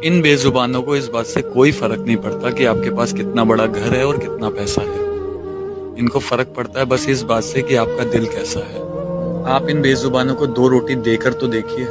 इन बेजुबानों को इस बात से कोई फर्क नहीं पड़ता कि आपके पास कितना बड़ा घर है और कितना पैसा है। इनको फर्क पड़ता है बस इस बात से कि आपका दिल कैसा है। आप इन बेजुबानों को 2 रोटी देकर तो देखिए।